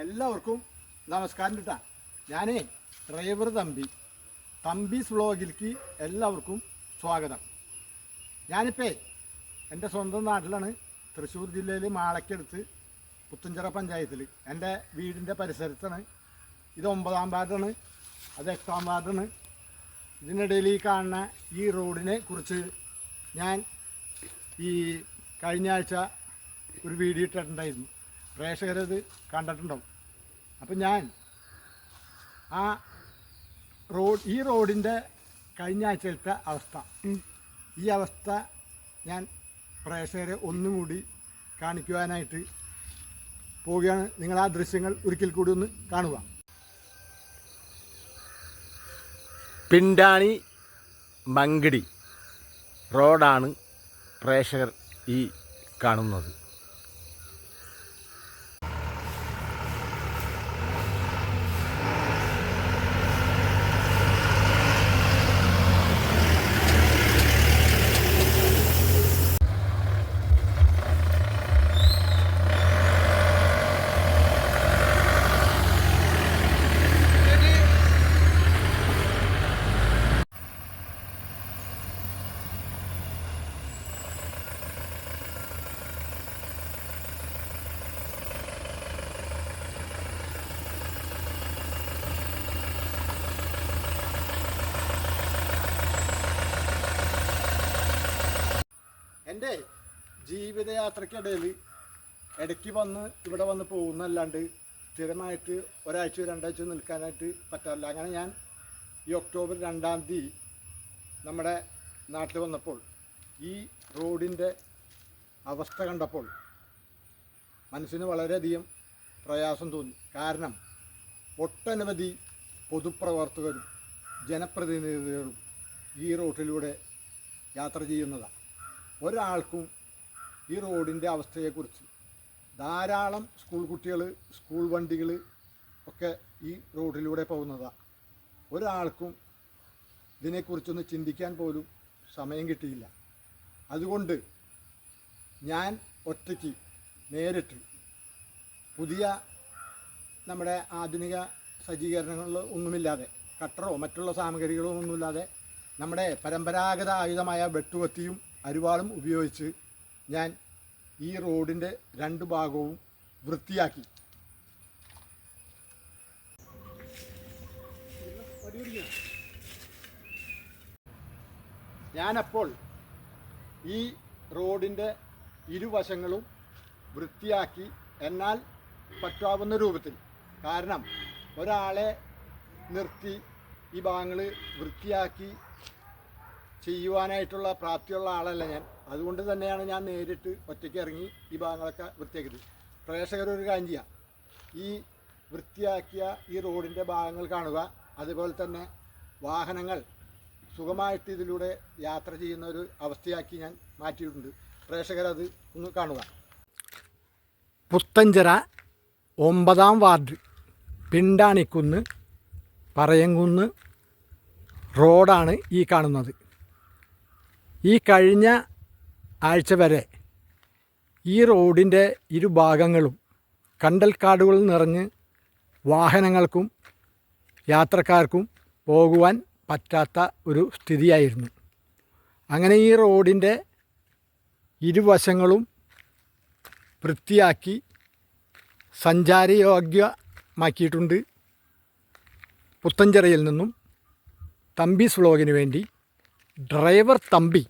എല്ലാവർക്കും നമസ്കാരം കേട്ടാ. ഞാനേ ഡ്രൈവർ തമ്പീസ് വ്ളോഗിലേക്ക് എല്ലാവർക്കും സ്വാഗതം. ഞാനിപ്പോൾ എൻ്റെ സ്വന്തം നാട്ടിലാണ്, തൃശ്ശൂർ ജില്ലയിൽ മാളയ്ക്കടുത്ത് പുത്തഞ്ചിറ പഞ്ചായത്തിൽ എൻ്റെ വീടിൻ്റെ പരിസരത്താണ്. ഇത് 9-ാം വാർഡാണ്, അത് 8-ാം വാർഡാണ്. ഇതിനിടയിൽ ഈ കാണുന്ന ഈ റോഡിനെ കുറിച്ച് ഞാൻ ഈ കഴിഞ്ഞ ആഴ്ച ഒരു വീഡിയോ ഇട്ടിട്ടുണ്ടായിരുന്നു. പ്രേക്ഷകരത് കണ്ടിട്ടുണ്ടാവും. അപ്പം ഞാൻ ഈ റോഡിൻ്റെ കഴിഞ്ഞ ആഴ്ചയിലത്തെ ഈ അവസ്ഥ ഞാൻ പ്രേക്ഷകരെ ഒന്നും കൂടി കാണിക്കുവാനായിട്ട് പോവുകയാണ്. നിങ്ങൾ ആ ദൃശ്യങ്ങൾ ഒരിക്കൽ കൂടി ഒന്ന് കാണുക. പിണ്ടാണി മങ്കടി റോഡാണ് പ്രേക്ഷകർ ഈ കാണുന്നത്. എൻ്റെ ജീവിതയാത്രയ്ക്കിടയിൽ ഇടയ്ക്ക് ഇവിടെ വന്ന് പോകുന്നല്ലാണ്ട് സ്ഥിരമായിട്ട് ഒരാഴ്ച 2 ആഴ്ച നിൽക്കാനായിട്ട് പറ്റാറില്ല. അങ്ങനെ ഞാൻ ഈ ഒക്ടോബർ 2-ാം തീയതി നമ്മുടെ നാട്ടിൽ വന്നപ്പോൾ ഈ റോഡിൻ്റെ അവസ്ഥ കണ്ടപ്പോൾ മനസ്സിന് വളരെയധികം പ്രയാസം തോന്നി. കാരണം ഒട്ടനവധി പൊതുപ്രവർത്തകരും ജനപ്രതിനിധികളും ഈ റോഡിലൂടെ യാത്ര ചെയ്യുന്നതാണ്. ഒരാൾക്കും ഈ റോഡിൻ്റെ അവസ്ഥയെക്കുറിച്ച് ധാരാളം സ്കൂൾ കുട്ടികൾ, സ്കൂൾ വണ്ടികൾ ഒക്കെ ഈ റോഡിലൂടെ പോകുന്നതാണ്. ഒരാൾക്കും ഇതിനെക്കുറിച്ചൊന്ന് ചിന്തിക്കാൻ പോലും സമയം കിട്ടിയില്ല. അതുകൊണ്ട് ഞാൻ ഒറ്റയ്ക്ക് നേരിട്ട് പുതിയ നമ്മുടെ ആധുനിക സജ്ജീകരണങ്ങൾ ഒന്നുമില്ലാതെ, കട്ടറോ മറ്റുള്ള സാമഗ്രികളോ ഒന്നുമില്ലാതെ നമ്മുടെ പരമ്പരാഗത ആയുധമായ വെട്ടുകത്തിയും അരിവാളും ഉപയോഗിച്ച് ഞാൻ ഈ റോഡിൻ്റെ 2 ഭാഗവും വൃത്തിയാക്കി. ഞാനപ്പോൾ ഈ റോഡിൻ്റെ ഇരുവശങ്ങളും വൃത്തിയാക്കി, എന്നാൽ പറ്റാവുന്ന രൂപത്തിൽ. കാരണം ഒരാളെ നിർത്തി ഈ ഭാഗങ്ങൾ വൃത്തിയാക്കി ചെയ്യുവാനായിട്ടുള്ള പ്രാപ്തിയുള്ള ആളല്ല ഞാൻ. അതുകൊണ്ട് തന്നെയാണ് ഞാൻ നേരിട്ട് ഒറ്റയ്ക്ക് ഇറങ്ങി ഈ ഭാഗങ്ങളൊക്കെ വൃത്തിയാക്കിയത്. പ്രേക്ഷകരൊരു കാര്യം ചെയ്യാം, ഈ വൃത്തിയാക്കിയ ഈ റോഡിൻ്റെ ഭാഗങ്ങൾ കാണുക. അതുപോലെ തന്നെ വാഹനങ്ങൾ സുഖമായിട്ട് ഇതിലൂടെ യാത്ര ചെയ്യുന്ന ഒരു അവസ്ഥയാക്കി ഞാൻ മാറ്റിയിട്ടുണ്ട്. പ്രേക്ഷകരത് ഒന്ന് കാണുക. പുത്തഞ്ചിറ 9-ാം വാർഡ് പിണ്ടാണിക്കുന്ന് പറയങ്കുന്ന് റോഡാണ് ഈ കാണുന്നത്. ഈ കഴിഞ്ഞ ആഴ്ച വരെ ഈ റോഡിൻ്റെ ഇരുഭാഗങ്ങളും കണ്ടൽക്കാടുകൾ നിറഞ്ഞ് വാഹനങ്ങൾക്കും യാത്രക്കാർക്കും പോകുവാൻ പറ്റാത്ത ഒരു സ്ഥിതിയായിരുന്നു. അങ്ങനെ ഈ റോഡിൻ്റെ ഇരുവശങ്ങളും വൃത്തിയാക്കി സഞ്ചാരയോഗ്യമാക്കിയിട്ടുണ്ട്. പുത്തഞ്ചിറയിൽ നിന്നും തമ്പീസ് വ്ളോഗിന് വേണ്ടി ഡ്രൈവർ തമ്പി.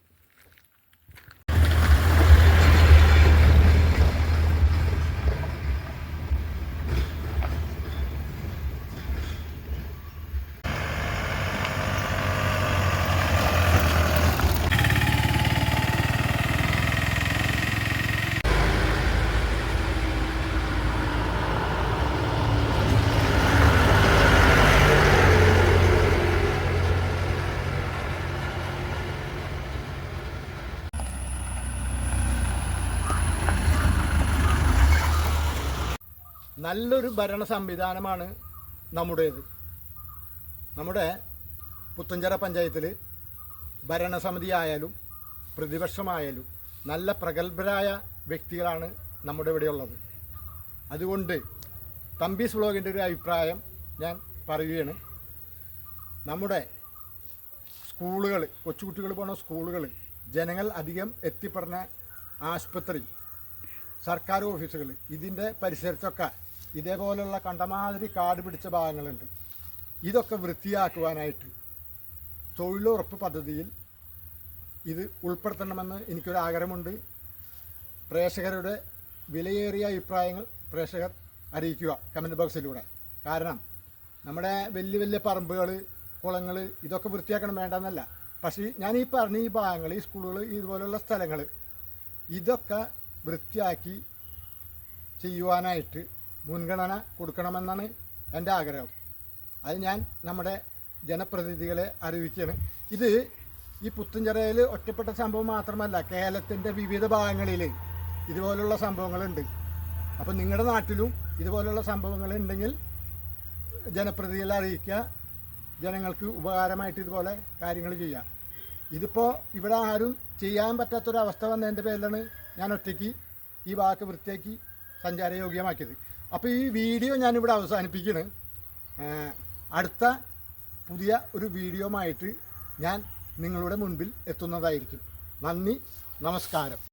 നല്ലൊരു ഭരണ സംവിധാനമാണ് നമ്മുടേത്. നമ്മുടെ പുത്തഞ്ചിറ പഞ്ചായത്തിൽ ഭരണസമിതി ആയാലും പ്രതിപക്ഷമായാലും നല്ല പ്രഗത്ഭരായ വ്യക്തികളാണ് നമ്മുടെ ഇവിടെയുള്ളത്. അതുകൊണ്ട് തമ്പീസ് വ്ളോഗിൻ്റെ ഒരു അഭിപ്രായം ഞാൻ പറയുകയാണ്. നമ്മുടെ സ്കൂളുകൾ, കൊച്ചുകുട്ടികൾ പോണ സ്കൂളുകൾ, ജനങ്ങൾ അധികം എത്തിപ്പെടുന്ന ആശുപത്രി, സർക്കാർ ഓഫീസുകൾ, ഇതിൻ്റെ പരിസരത്തൊക്കെ ഇതേപോലെയുള്ള കണ്ടമാതിരി കാട് പിടിച്ച ഭാഗങ്ങളുണ്ട്. ഇതൊക്കെ വൃത്തിയാക്കുവാനായിട്ട് തൊഴിലുറപ്പ് പദ്ധതിയിൽ ഇത് ഉൾപ്പെടുത്തണമെന്ന് എനിക്കൊരാഗ്രഹമുണ്ട്. പ്രേക്ഷകരുടെ വിലയേറിയ അഭിപ്രായങ്ങൾ പ്രേക്ഷകർ അറിയിക്കുക കമൻറ്റ് ബോക്സിലൂടെ. കാരണം നമ്മുടെ വലിയ വലിയ പറമ്പുകൾ, കുളങ്ങൾ ഇതൊക്കെ വൃത്തിയാക്കണം വേണ്ടെന്നല്ല. പക്ഷേ ഞാൻ ഈ പറഞ്ഞ ഈ ഭാഗങ്ങൾ, ഈ സ്കൂളുകൾ, ഇതുപോലുള്ള സ്ഥലങ്ങൾ ഇതൊക്കെ വൃത്തിയാക്കി ചെയ്യുവാനായിട്ട് മുൻഗണന കൊടുക്കണമെന്നാണ് എൻ്റെ ആഗ്രഹം. അത് ഞാൻ നമ്മുടെ ജനപ്രതിനിധികളെ അറിയിക്കുകയാണ്. ഇത് ഈ പുത്തൻചിറയിൽ ഒറ്റപ്പെട്ട സംഭവം മാത്രമല്ല, കേരളത്തിൻ്റെ വിവിധ ഭാഗങ്ങളിൽ ഇതുപോലുള്ള സംഭവങ്ങളുണ്ട്. അപ്പം നിങ്ങളുടെ നാട്ടിലും ഇതുപോലുള്ള സംഭവങ്ങൾ ഉണ്ടെങ്കിൽ ജനപ്രതിനിധികളെ അറിയിക്കുക. ജനങ്ങൾക്ക് ഉപകാരമായിട്ട് ഇതുപോലെ കാര്യങ്ങൾ ചെയ്യുക. ഇതിപ്പോൾ ഇവിടെ ആരും ചെയ്യാൻ പറ്റാത്തൊരവസ്ഥ വന്നതിൻ്റെ പേരിലാണ് ഞാൻ ഒറ്റയ്ക്ക് ഈ ഭാഗത്ത് വൃത്തിയാക്കി സഞ്ചാരയോഗ്യമാക്കിയത്. അപ്പോൾ ഈ വീഡിയോ ഞാനിവിടെ അവസാനിപ്പിക്കുകയാണ്. അടുത്ത പുതിയ ഒരു വീഡിയോയുമായിട്ട് ഞാൻ നിങ്ങളുടെ മുൻപിൽ എത്തുന്നതായിരിക്കും. നന്ദി, നമസ്കാരം.